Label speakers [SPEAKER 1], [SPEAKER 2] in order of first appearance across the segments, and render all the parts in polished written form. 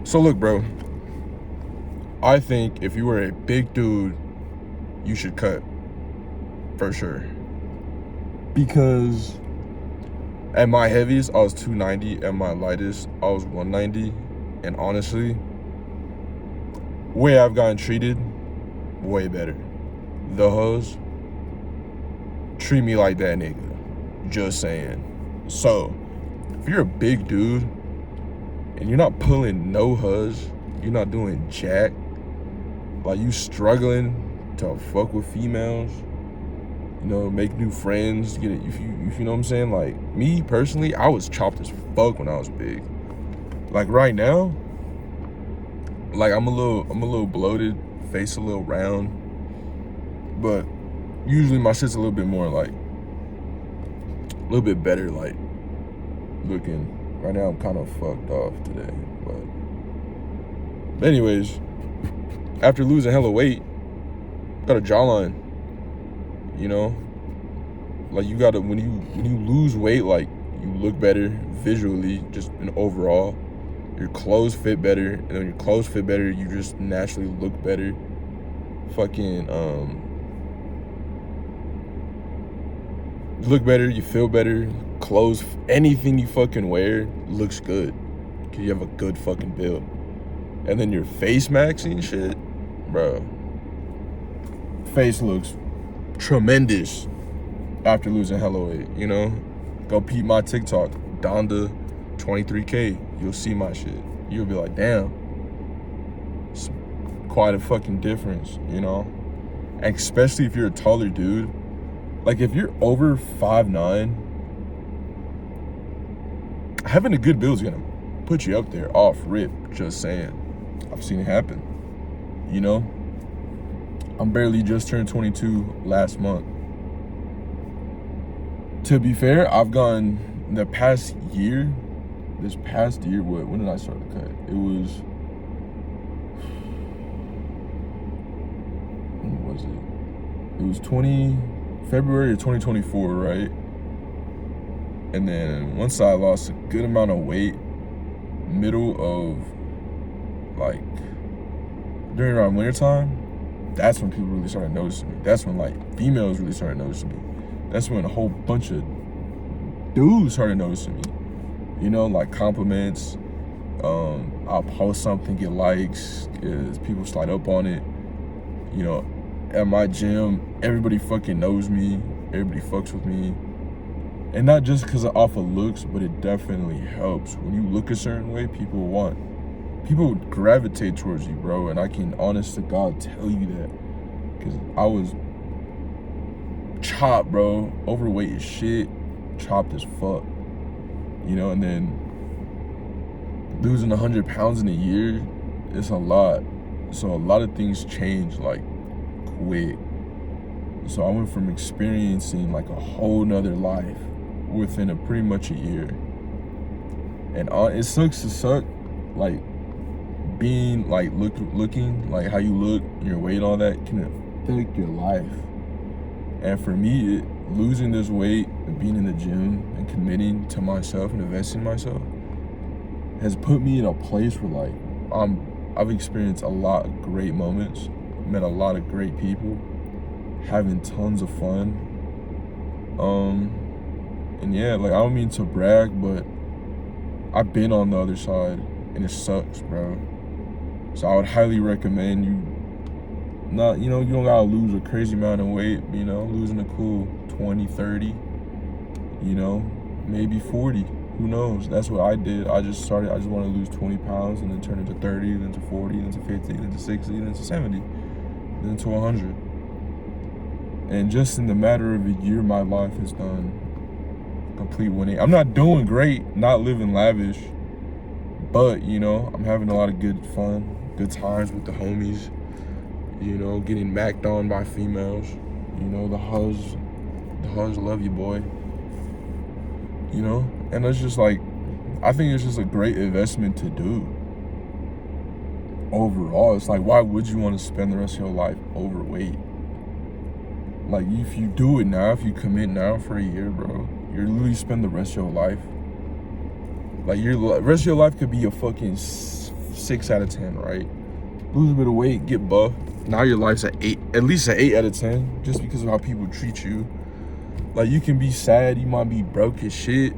[SPEAKER 1] So look, bro, I think if you were a big dude, you should cut for sure. Because at my heaviest, I was 290. At my lightest, I was 190. And honestly, way I've gotten treated, way better. The hoes treat me like that nigga. Just saying. So, if you're a big dude and you're not pulling no huz, you're not doing jack, like you struggling to fuck with females, you know, make new friends, get it, if you know what I'm saying? Like me personally, I was chopped as fuck when I was big. Like right now, like I'm a little bloated, face a little round, but usually my shit's a little bit more like a little bit better like looking. Right now I'm kind of fucked off today, but anyways, after losing hella weight, got a jawline. You know, like you gotta when you lose weight, like you look better visually, just in overall. Your clothes fit better, and when your clothes fit better, you just naturally look better. Fucking you look better, you feel better. Clothes, anything you fucking wear looks good, cause you have a good fucking build. And then your face maxing and shit, bro. Face looks tremendous after losing hella weight, you know? Go peep my TikTok, Donda 23K. You'll see my shit. You'll be like, damn. It's quite a fucking difference, you know? And especially if you're a taller dude. Like if you're over 5'9", having a good build is gonna put you up there off rip, just saying. I've seen it happen, you know? I'm barely just turned 22 last month. To be fair, I've gone this past year, when did I start to cut? When was it? It was February of 2024, right? And then once I lost a good amount of weight, middle of like, during around winter time, that's when people really started noticing me. That's when like females really started noticing me. That's when a whole bunch of dudes started noticing me. You know, like compliments. I'll post something, get likes, people slide up on it. You know, at my gym, everybody fucking knows me. Everybody fucks with me. And not just because of off of looks, but it definitely helps. When you look a certain way, people gravitate towards you, bro. And I can honest to God tell you that. Because I was chopped, bro. Overweight as shit. Chopped as fuck. You know, and then losing 100 pounds in a year, it's a lot. So a lot of things change, like, quick. So I went from experiencing, like, a whole nother life within a pretty much a year. And it sucks to suck, like, being, like, looking, like, how you look, your weight, all that can affect your life. And for me, losing this weight, being in the gym, and committing to myself and investing in myself has put me in a place where, like, I've experienced a lot of great moments, met a lot of great people, having tons of fun. And yeah, like, I don't mean to brag, but I've been on the other side, and it sucks, bro. So I would highly recommend you not, you know, you don't gotta lose a crazy amount of weight, you know, losing a cool 20, 30, you know, maybe 40, who knows? That's what I did. I just wanted to lose 20 pounds and then turn it to 30, then to 40, then to 50, then to 60, then to 70, then to 100. And just in the matter of a year, my life has done complete winning. I'm not doing great, not living lavish, but, you know, I'm having a lot of good fun, good times with the homies, you know, getting macked on by females, you know, the huz love you, boy, you know, and it's just like, I think it's just a great investment to do. Overall, it's like, why would you want to spend the rest of your life overweight? Like, if you do it now, if you commit now for a year, bro, you're literally spend the rest of your life. Like, your rest of your life could be a fucking 6 out of 10, right? Lose a bit of weight, get buff. Now your life's at 8, at least an 8 out of 10, just because of how people treat you. Like, you can be sad, you might be broke as shit.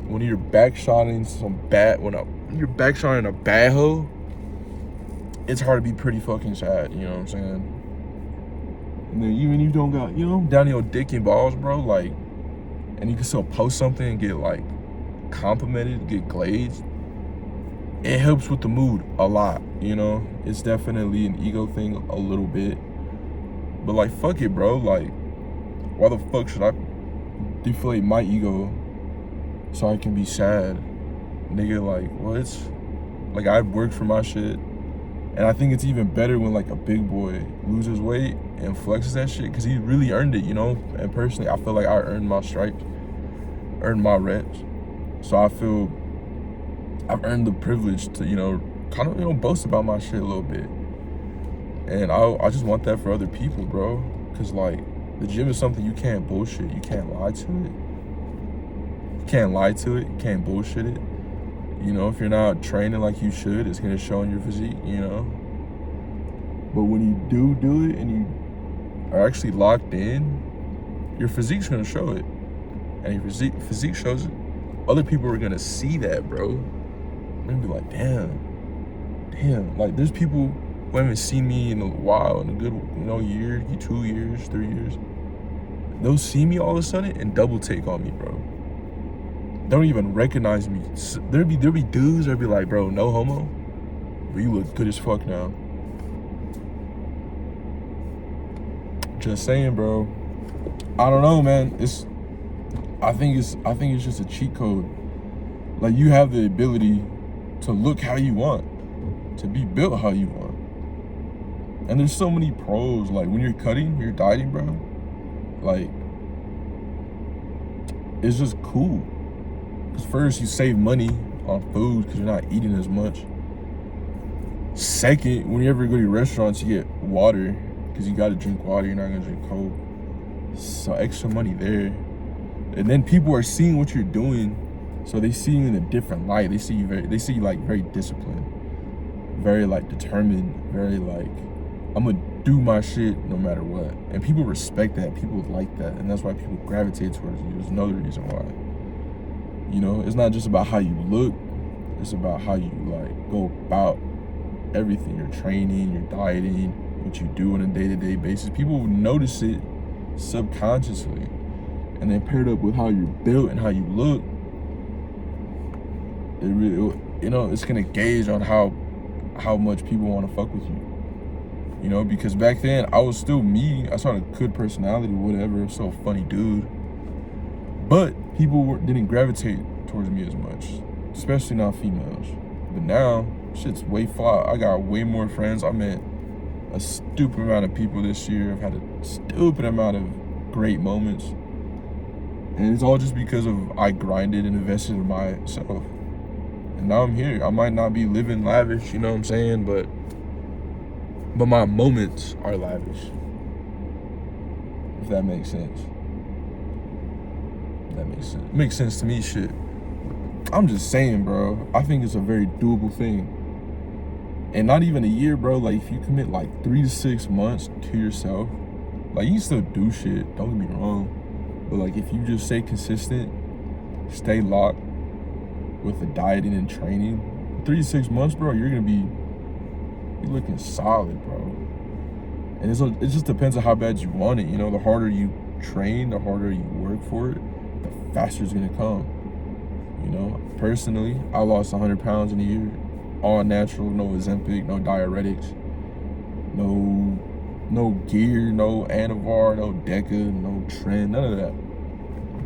[SPEAKER 1] When you're backshotting when you're backshotting a bad hoe, it's hard to be pretty fucking sad, you know what I'm saying? And then even if you don't got, down your dick and balls, bro, like, and you can still post something and get, like, complimented, get glazed, it helps with the mood a lot, It's definitely an ego thing a little bit. But, like, fuck it, bro. Like, why the fuck should I deflate my ego so I can be sad? Nigga, like, what? Like, I worked for my shit. And I think it's even better when, like, a big boy loses weight and flexes that shit, because he really earned it, And personally, I feel like I earned my stripes, earned my reps. So I feel I've earned the privilege to, kind of, boast about my shit a little bit. And I just want that for other people, bro. Because, like, the gym is something you can't bullshit. You can't lie to it. You can't lie to it. You can't bullshit it. If you're not training like you should, it's going to show in your physique, But when you do it and you are actually locked in, your physique's going to show it. And your physique shows it. Other people are going to see that, bro. They're going to be like, damn. Like, there's people who haven't seen me in a while, in a good, year, 2 years, 3 years. They'll see me all of a sudden and double take on me, bro. They don't even recognize me. There'll be dudes that'll be like, bro, no homo, but you look good as fuck now. Just saying, bro. I don't know, man. I think it's just a cheat code. Like, you have the ability to look how you want, to be built how you want. And there's so many pros. Like, when you're cutting, you're dieting, bro. Like, it's just cool. Because first, you save money on food because you're not eating as much. Second, when you ever go to restaurants, you get water because you got to drink water. You're not going to drink Coke. So extra money there. And then people are seeing what you're doing, so they see you in a different light. They see you very disciplined, very, like, determined, very, like, I'm gonna do my shit no matter what. And people respect that. People like that, and that's why people gravitate towards you. There's another reason why. It's not just about how you look. It's about how you, like, go about everything. Your training, your dieting, what you do on a day-to-day basis. People notice it subconsciously. And then paired up with how you're built and how you look, it really, it's gonna gauge on how much people want to fuck with you. Because back then I was still me. I saw a good personality, whatever. I'm so funny dude. But people didn't gravitate towards me as much, especially not females. But now, shit's way fly. I got way more friends. I met a stupid amount of people this year. I've had a stupid amount of great moments. And it's all just because of I grinded and invested in myself. And now I'm here. I might not be living lavish, you know what I'm saying? But my moments are lavish. If that makes sense. That makes sense. It makes sense to me, shit. I'm just saying, bro. I think it's a very doable thing. And not even a year, bro. Like, if you commit like 3 to 6 months to yourself, like, you can still do shit. Don't get me wrong. But, like, if you just stay consistent, stay locked with the dieting and training, 3 to 6 months, bro, you're looking solid, bro. And it just depends on how bad you want it. The harder you train, the harder you work for it, the faster it's gonna come. Personally, I lost 100 pounds in a year, all natural, no Ozempic, no diuretics, no gear, no Anavar, no Deca, no Trend, none of that.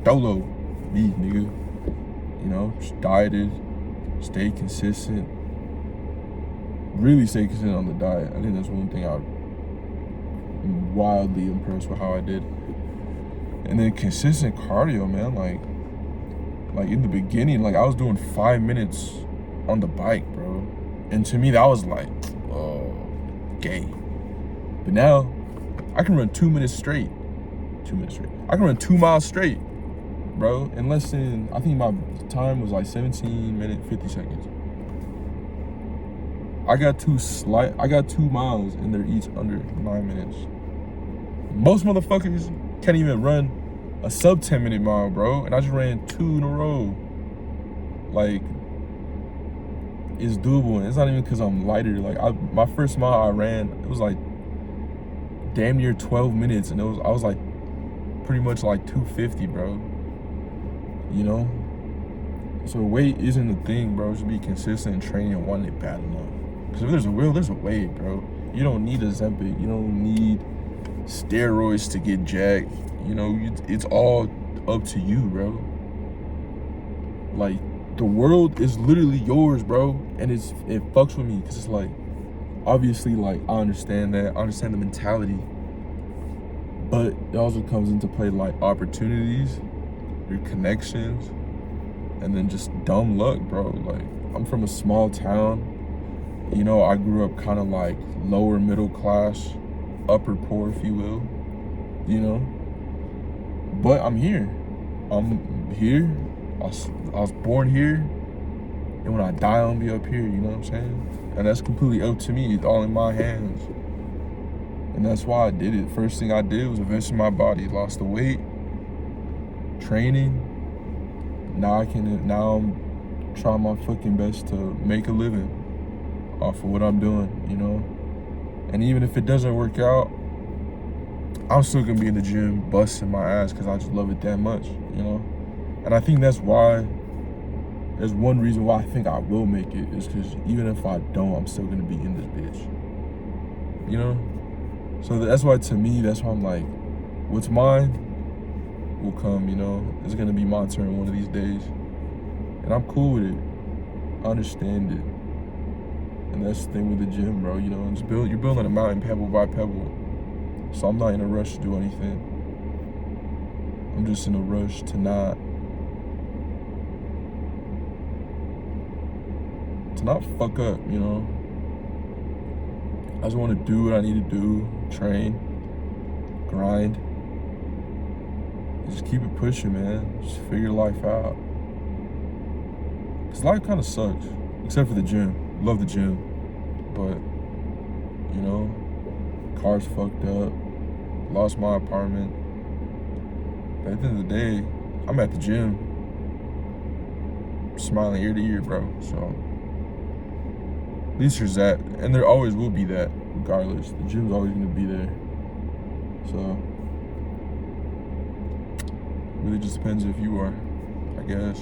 [SPEAKER 1] Dolo, me, nigga. Just dieted, stayed consistent, really stay consistent on the diet. I think that's one thing I'm wildly impressed with how I did. And then consistent cardio, man. Like in the beginning, like, I was doing 5 minutes on the bike, bro. And to me, that was like, oh, gay. But now, I can run 2 minutes straight. 2 minutes straight. I can run 2 miles straight, bro. In less than, I think my time was like 17 minutes, 50 seconds. I got 2 miles and they're each under 9 minutes. Most motherfuckers can't even run a sub 10-minute mile, bro. And I just ran 2 in a row. Like, it's doable. And it's not even because I'm lighter. Like, my first mile I ran, it was like damn near 12 minutes. And I was like pretty much like 250, bro. You know? So weight isn't a thing, bro. Just be consistent in training and wanting it bad enough. Because if there's a will, there's a way, bro. You don't need Ozempic. You don't need steroids to get jacked. You know, it's all up to you, bro. Like, the world is literally yours, bro. And it fucks with me because it's like, obviously, like, I understand that. I understand the mentality. But it also comes into play, like, opportunities, your connections, and then just dumb luck, bro. Like, I'm from a small town. You know, I grew up kind of like lower middle class, upper poor, if you will. You know? But I'm here. I'm here. I was born here. And when I die, I'm gonna be up here, you know what I'm saying? And that's completely up to me. It's all in my hands. And that's why I did it. First thing I did was invest in my body. Lost the weight, training. Now I'm trying my fucking best to make a living off of what I'm doing, you know? And even if it doesn't work out, I'm still gonna be in the gym busting my ass because I just love it that much, you know? And I think there's one reason why I think I will make it is because even if I don't, I'm still gonna be in this bitch, you know? So that's why, to me, that's why I'm like, what's mine will come, you know? It's gonna be my turn one of these days. And I'm cool with it. I understand it. And that's the thing with the gym, bro. You know, you're building a mountain pebble by pebble. So I'm not in a rush to do anything. I'm just in a rush to not fuck up, you know? I just want to do what I need to do, train, grind. Just keep it pushing, man. Just figure life out. Because life kind of sucks, except for the gym. Love the gym. But, you know, car's fucked up. Lost my apartment. But at the end of the day, I'm at the gym. Smiling ear to ear, bro. So, at least there's that. And there always will be that, regardless. The gym's always going to be there. So, it really just depends if you are, I guess.